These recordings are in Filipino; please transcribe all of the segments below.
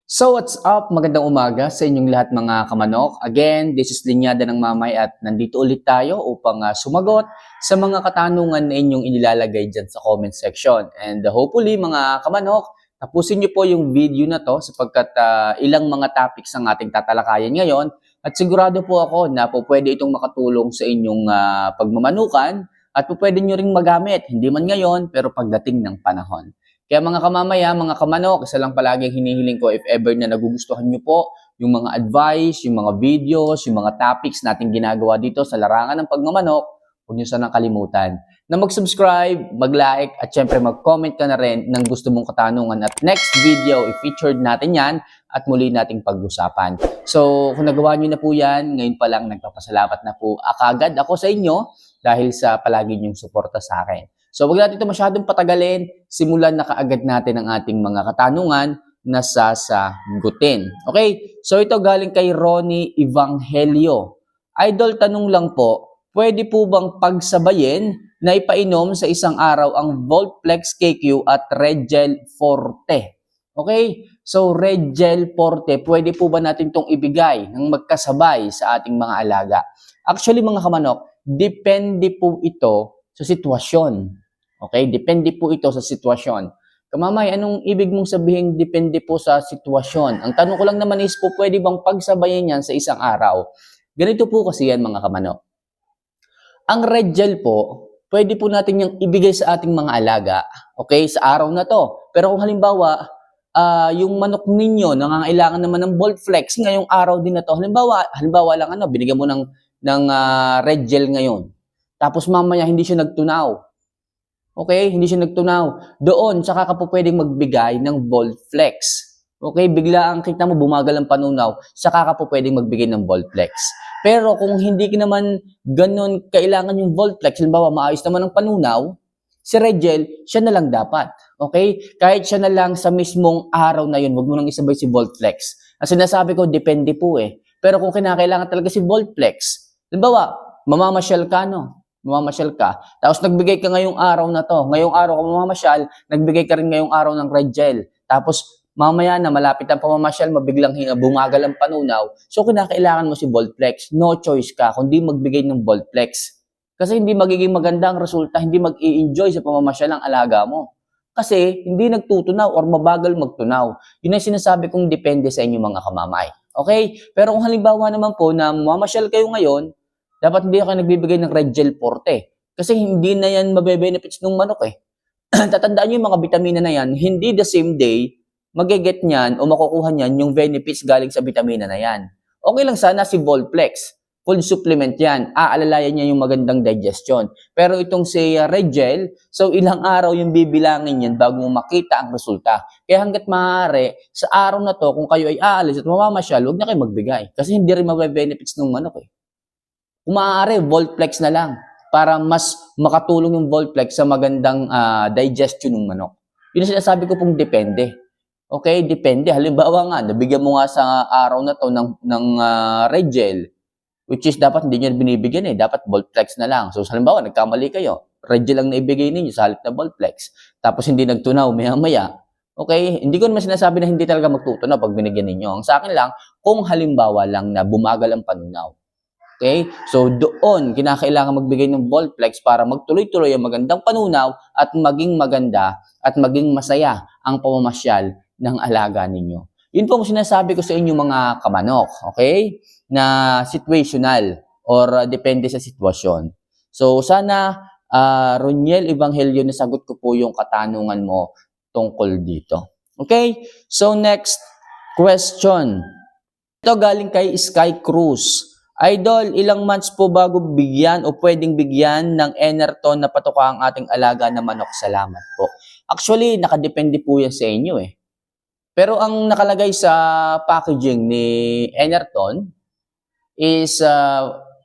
So what's up? Magandang umaga sa inyong lahat mga kamanok. Again, this is Linyada ng Mamay at nandito ulit tayo upang sumagot sa mga katanungan na inyong inilalagay dyan sa comment section. And hopefully mga kamanok, tapusin niyo po yung video na to sapagkat ilang mga topics ang ating tatalakayan ngayon. At sigurado po ako na po pwede itong makatulong sa inyong pagmamanukan at po pwede nyo ring magamit. Hindi man ngayon pero pagdating ng panahon. Kaya mga kamamaya, mga kamanok, isa lang palaging hinihiling ko if ever na nagugustuhan nyo po yung mga advice, yung mga videos, yung mga topics natin ginagawa dito sa larangan ng pagmamanok, huwag nyo sanang kalimutan na mag-subscribe, mag-like, at syempre mag-comment ka na rin ng gusto mong katanungan at next video, i-featured natin yan at muli nating pag-usapan. So, kung nagawa nyo na po yan, ngayon pa lang nagpapasalamat na po akagad ako sa inyo dahil sa palagi nyong suporta sa akin. So, wag natin ito masyadong patagalin. Simulan na kaagad natin ang ating mga katanungan na sasagutin. Okay? So, ito galing kay Ronnie Evangelio. Idol, tanong lang po, pwede po bang pagsabayin na ipainom sa isang araw ang Voltplex KQ at Red Gel Forte? Okay? So, Red Gel Forte, pwede po ba natin itong ibigay ng magkasabay sa ating mga alaga? Actually, mga kamanok, depende po ito sa sitwasyon. Okay? Depende po ito sa sitwasyon. Kamamay, anong ibig mong sabihin depende po sa sitwasyon? Ang tanong ko lang naman is po, pwede bang pagsabayan yan sa isang araw? Ganito po kasi yan mga kamanok. Ang red gel po, pwede po natin yung ibigay sa ating mga alaga, okay, sa araw na to. Pero kung halimbawa, yung manok ninyo nangangailangan naman ng Voltflex ngayong araw din na to. Halimbawa lang binigyan mo ng red gel ngayon. Tapos mamaya hindi siya nagtunaw. Okay, hindi siya nagtunaw. Doon, saka ka po pwedeng magbigay ng Voltflex. Okay, bigla ang kita mo bumagal ang panunaw, saka ka po pwedeng magbigay ng Voltflex. Pero kung hindi ka naman ganun kailangan yung Voltflex, halimbawa maayos naman ang panunaw, si Red Gel, siya na lang dapat. Okay? Kahit siya na lang sa mismong araw na yun, wag mo nang isabay si Voltflex. Ang sinasabi ko, depende po eh. Pero kung kinakailangan talaga si Voltflex, halimbawa, mamamasyal ka, tapos nagbigay ka ngayong araw na to. Ngayong araw ka mamamasyal, nagbigay ka rin ngayong araw ng Red Gel. Tapos mamaya na malapit ang pamamasyal, mabiglang bumagal ang panunaw. So kinakailangan mo si Voltflex. No choice ka kundi magbigay ng Voltflex. Kasi hindi magiging maganda ang resulta, hindi mag-i-enjoy sa pamamasyal ang alaga mo. Kasi hindi nagtutunaw or mabagal magtunaw. Yun ang sinasabi kong depende sa inyo mga kamamay. Okay? Pero kung halimbawa naman po na mamamasyal kayo ngayon, dapat hindi kayo nagbibigay ng Red Gel Forte. Kasi hindi na yan mabe-benefits ng manok eh. Tatandaan nyo yung mga vitamina na yan, hindi the same day, magiget niyan o makukuha niyan yung benefits galing sa vitamina na yan. Okay lang sana si Voltflex. Full supplement yan. Aalalayan niya yung magandang digestion. Pero itong si Red Gel, so ilang araw yung bibilangin yan bago mo makita ang resulta. Kaya hanggat maaari, sa araw na to, kung kayo ay aalis at mamamasyal, huwag na kayo magbigay. Kasi hindi rin mabe-benefits ng manok eh. Kung maaari, Voltflex na lang para mas makatulong yung Voltflex sa magandang digestion ng manok. Yun ang sinasabi ko pong depende. Okay, depende. Halimbawa nga, nabigyan mo nga sa araw na to ng Red Gel, which is dapat hindi nyo binibigyan eh. Dapat Voltflex na lang. So, halimbawa, nagkamali kayo. Red Gel lang na ibigay ninyo sa halip na Voltflex. Tapos hindi nagtunaw, maya-maya. Okay, hindi ko naman sinasabi na hindi talaga magtutunaw pag binigyan ninyo. Ang sa akin lang, kung halimbawa lang na bumagal ang panunaw. Okay? So, doon, kinakailangan magbigay ng Voltflex para magtuloy-tuloy ang magandang panunaw at maging maganda at maging masaya ang pamamasyal ng alaga ninyo. Yun po ang sinasabi ko sa inyo mga kamanok. Okay? Na situational or depende sa sitwasyon. So, sana, Roniel Evangelio, nasagot ko po yung katanungan mo tungkol dito. Okay? So, next question. Ito galing kay Sky Cruz. Idol, ilang months po bago bigyan o pwedeng bigyan ng Enerton na patuka ang ating alaga na manok? Salamat po. Actually, nakadepende po yan sa inyo eh. Pero ang nakalagay sa packaging ni Enerton is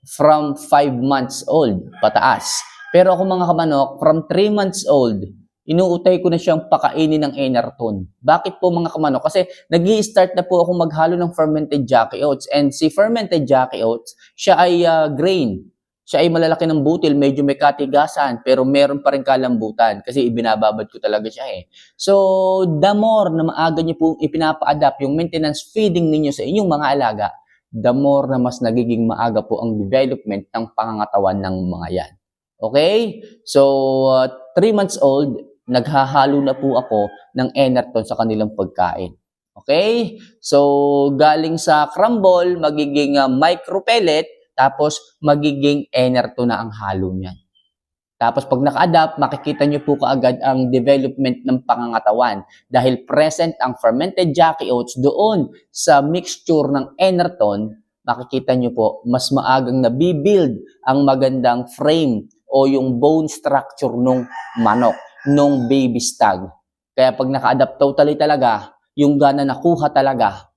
from 5 months old pataas. Pero ako mga kamanok, from 3 months old, inuutay ko na siyang pakainin ng Enerton. Bakit po mga kamanok? Kasi nag-i-start na po ako maghalo ng fermented Jackie Oats. And si fermented Jackie Oats, siya ay grain. Siya ay malalaki ng butil, medyo may katigasan, pero meron pa rin kalambutan kasi ibinababad ko talaga siya eh. So, the more na maaga niyo po ipinapa-adapt yung maintenance feeding ninyo sa inyong mga alaga, the more na mas nagiging maaga po ang development ng pangangatawan ng mga yan. Okay? So, 3 months old, naghahalo na po ako ng Enerton sa kanilang pagkain. Okay? So, galing sa crumble, magiging micro pellet, tapos magiging Enerton na ang halo niyan. Tapos pag naka-adapt, makikita nyo po kaagad ang development ng pangangatawan dahil present ang fermented Jackie Oats doon sa mixture ng Enerton, makikita nyo po mas maagang nabibuild ang magandang frame o yung bone structure ng manok, nung baby stag. Kaya pag naka-adapt totally talaga, yung gana nakuha talaga.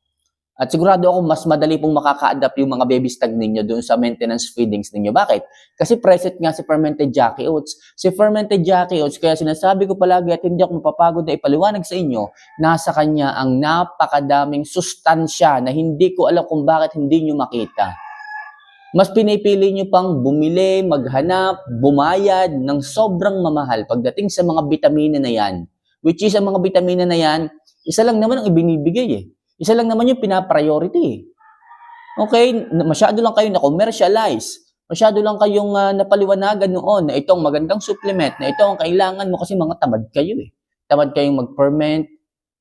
At sigurado ako mas madali pong makaka-adapt yung mga baby stag ninyo doon sa maintenance feedings ninyo. Bakit? Kasi present nga si fermented Jackie Oats. Si fermented Jackie Oats, kaya sinasabi ko palagi at hindi ako mapapagod na ipaliwanag sa inyo, nasa kanya ang napakadaming sustansya na hindi ko alam kung bakit hindi nyo makita. Mas pinipili nyo pang bumili, maghanap, bumayad ng sobrang mamahal pagdating sa mga vitamina na yan. Which is, ang mga vitamina na yan, isa lang naman ang ibinibigay eh. Isa lang naman yung pinapriority. Okay? Masyado lang kayo na-commercialize. Masyado lang kayong napaliwanagan noon na itong magandang supplement, na ito ang kailangan mo kasi mga tamad kayo eh. Tamad kayong mag-ferment.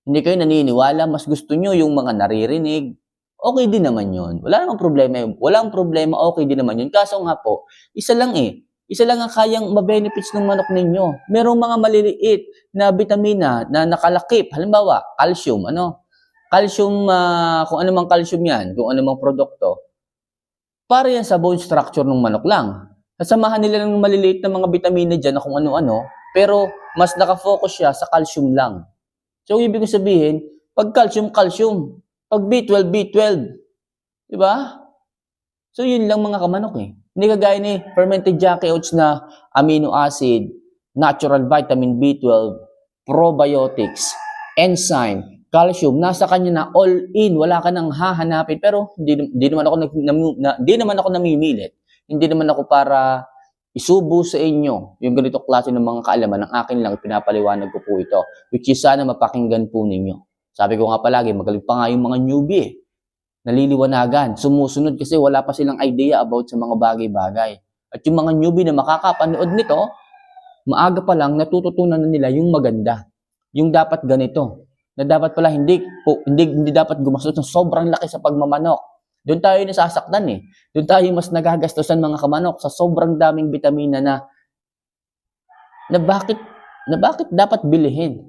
Hindi kayo naniniwala. Mas gusto nyo yung mga naririnig. Okay din naman yun. Wala namang problema yun. Walang problema, okay din naman yun. Kaso nga po, isa lang eh. Isa lang ang kayang ma-benefits ng manok ninyo. Merong mga maliliit na vitamina na nakalakip. Halimbawa, calcium, calcium, kung ano mang calcium yan, kung ano mang produkto, para yan sa bone structure ng manok lang. Kasamahan nila ng maliliit na mga vitamina dyan na kung ano-ano, pero mas nakafocus siya sa calcium lang. So, ibig sabihin, pag calcium, calcium. Pag B12, B12. Diba? So, yun lang mga kamanok eh. Hindi kagaya ni fermented Jackie Oats na amino acid, natural vitamin B12, probiotics, enzyme, calcium, nasa kanya na all in, wala ka nang hahanapin. Pero hindi naman ako namimilit. Hindi naman ako para isubo sa inyo yung ganito klase ng mga kaalaman. Ang akin lang, pinapaliwanag ko po ito. Which is sana mapakinggan po ninyo. Sabi ko nga palagi, magaling pa nga yung mga newbie eh. Naliliwanagan, sumusunod kasi wala pa silang idea about sa mga bagay-bagay. At yung mga newbie na makakapanood nito, maaga pa lang natututunan na nila yung maganda. Yung dapat ganito. Na dapat pala hindi dapat gumastos ng sobrang laki sa pagmamanok. Doon tayo nasasaktan eh. Doon tayo mas nagagastosan mga kamanok sa sobrang daming vitamina na bakit dapat bilihin.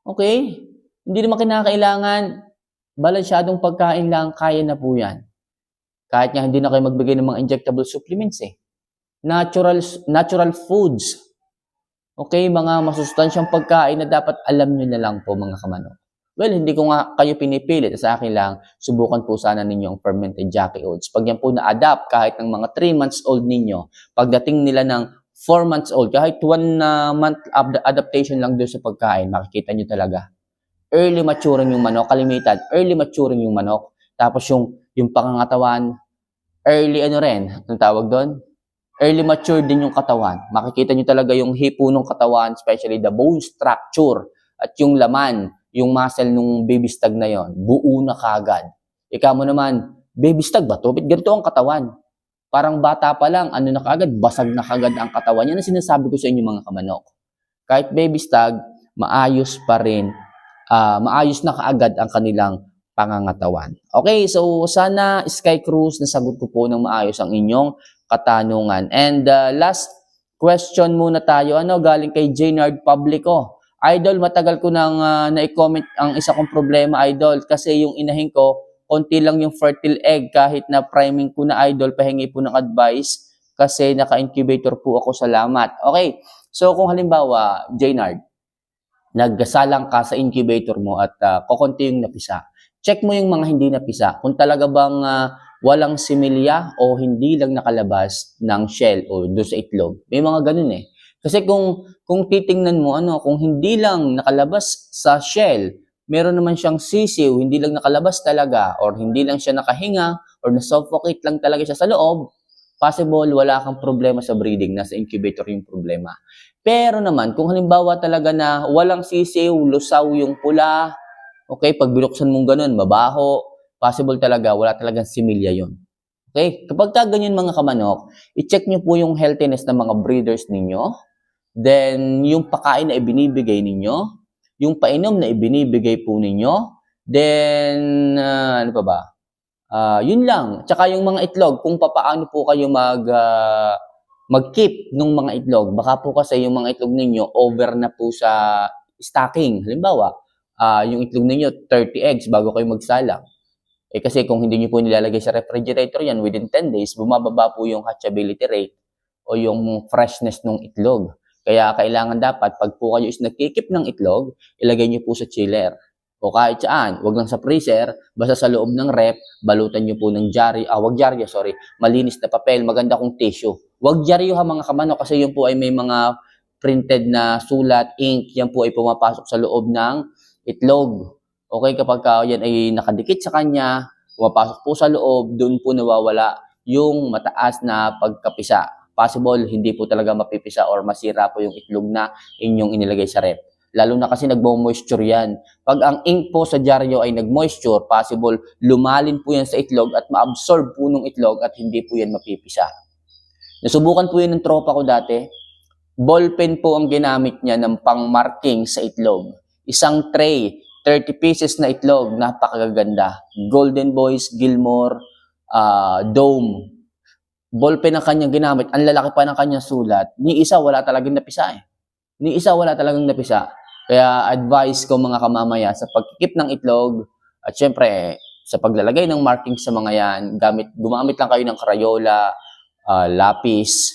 Okay? Hindi naman kinakailangan balansyadong pagkain lang, kaya na po yan. Kahit nga hindi na kayo magbigay ng mga injectable supplements eh. Natural foods. Okay, mga masustansyang pagkain na dapat alam nyo na lang po mga kamanok. Well, hindi ko nga kayo pinipilit. Sa akin lang, subukan po sana ninyo ang fermented Jackie Oats. Pag yan po na-adapt kahit ng mga 3 months old ninyo, pagdating nila ng 4 months old, kahit 1 month adaptation lang doon sa pagkain, makikita nyo talaga. Early maturing yung manok, kalimitan, early maturing yung manok. Tapos yung pangangatawan, early anong tawag doon? Early mature din yung katawan. Makikita nyo talaga yung hipo ng katawan, especially the bone structure at yung laman, yung muscle nung baby stag na yon, buo na kagad. Ikaw mo naman, baby stag ba to? Ganito ang katawan. Parang bata pa lang, na kagad, basag na kagad ang katawan. Yan ang sinasabi ko sa inyo mga kamanok. Kahit baby stag, maayos pa rin. Maayos na kaagad ang kanilang pangangatawan. Okay, so sana Sky Cruz nasagot ko po ng maayos ang inyong katanungan. And last question muna tayo. Galing kay Jaynard Publico. Idol, matagal ko nang na-comment ang isa kong problema, Idol, kasi yung inahin ko, konti lang yung fertile egg kahit na priming ko na, Idol, pahingi po ng advice kasi naka-incubator po ako. Salamat. Okay, so kung halimbawa, Jaynard, nagsalang ka sa incubator mo at kokonti yung napisa. Check mo yung mga hindi napisa. Kung talaga bang walang similya o hindi lang nakalabas ng shell o doon sa itlog. May mga ganun eh. Kasi kung titingnan mo, kung hindi lang nakalabas sa shell, meron naman siyang sisiw, hindi lang nakalabas talaga, or hindi lang siya nakahinga, or na-suffocate lang talaga siya sa loob, possible wala kang problema sa breeding, nasa incubator yung problema. Pero naman, kung halimbawa talaga na walang sisiw, lusaw yung pula, okay, pag binuksan mong ganun, mabaho, possible talaga, wala talagang similya yun. Okay, kapag ganyan mga kamanok, i-check nyo po yung healthiness ng mga breeders ninyo, then yung pakain na ibinibigay ninyo, yung painom na ibinibigay po ninyo, then ano pa ba? Yun lang. Tsaka yung mga itlog, kung papaano po kayo mag-keep ng mga itlog. Baka po kasi yung mga itlog ninyo over na po sa stocking. Halimbawa, yung itlog ninyo 30 eggs bago kayo magsalang. Kasi kung hindi niyo po nilalagay sa refrigerator yan, within 10 days, bumababa po yung hatchability rate o yung freshness ng itlog. Kaya kailangan dapat, pag po kayo is nagkikip ng itlog, ilagay niyo po sa chiller. O kahit saan, wag lang sa freezer, basta sa loob ng rep, balutan niyo po ng malinis na papel, maganda kong tissue. Wag dyaryo ha mga kamano, kasi yun po ay may mga printed na sulat, ink, yan po ay pumapasok sa loob ng itlog. Okay, kapag yan ay nakadikit sa kanya, pumapasok po sa loob, doon po nawawala yung mataas na pagkapisa. Possible, hindi po talaga mapipisa or masira po yung itlog na inyong inilagay sa rep. Lalo na kasi nagmo-moisture yan. Pag ang ink po sa dyaryo ay nag-moisture, possible, lumalin po yan sa itlog at ma-absorb po ng itlog at hindi po yan mapipisa. Nasubukan po yan ng tropa ko dati. Ballpen po ang ginamit niya ng pang-marking sa itlog. Isang tray, 30 pieces na itlog, napakaganda. Golden Boys, Gilmore, Dome. Ballpen ang kanyang ginamit, ang lalaki pa ng kanyang sulat. Ni isa wala talagang napisa eh. Ni isa wala talagang napisa. Kaya advice ko mga kamamaya sa pagkikip ng itlog at syempre sa paglalagay ng marking sa mga yan, gumamit lang kayo ng Crayola, lapis,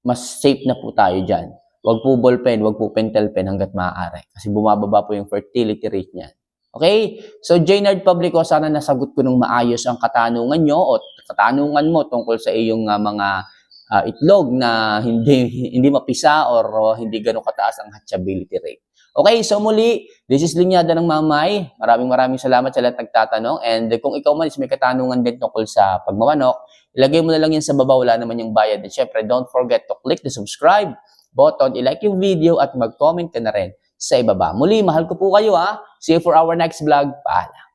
mas safe na po tayo dyan. Wag po ballpen, wag po pentel pen hanggat maaari. Kasi bumababa po yung fertility rate niya. Okay? So, Jaynard Publico, sana nasagot ko ng maayos ang katanungan nyo o katanungan mo tungkol sa iyong mga itlog na hindi mapisa or hindi ganun kataas ang hatchability rate. Okay, so muli, this is Linyada ng Mamay. Maraming salamat sa lahat nagtatanong. And kung ikaw man is may katanungan din tungkol sa pagmamanok, ilagay mo na lang yan sa baba, wala naman yung bayad. And syempre, don't forget to click the subscribe button, i-like yung video at mag-comment ka na rin sa ibaba. Muli, mahal ko po kayo ha. See you for our next vlog. Paalam.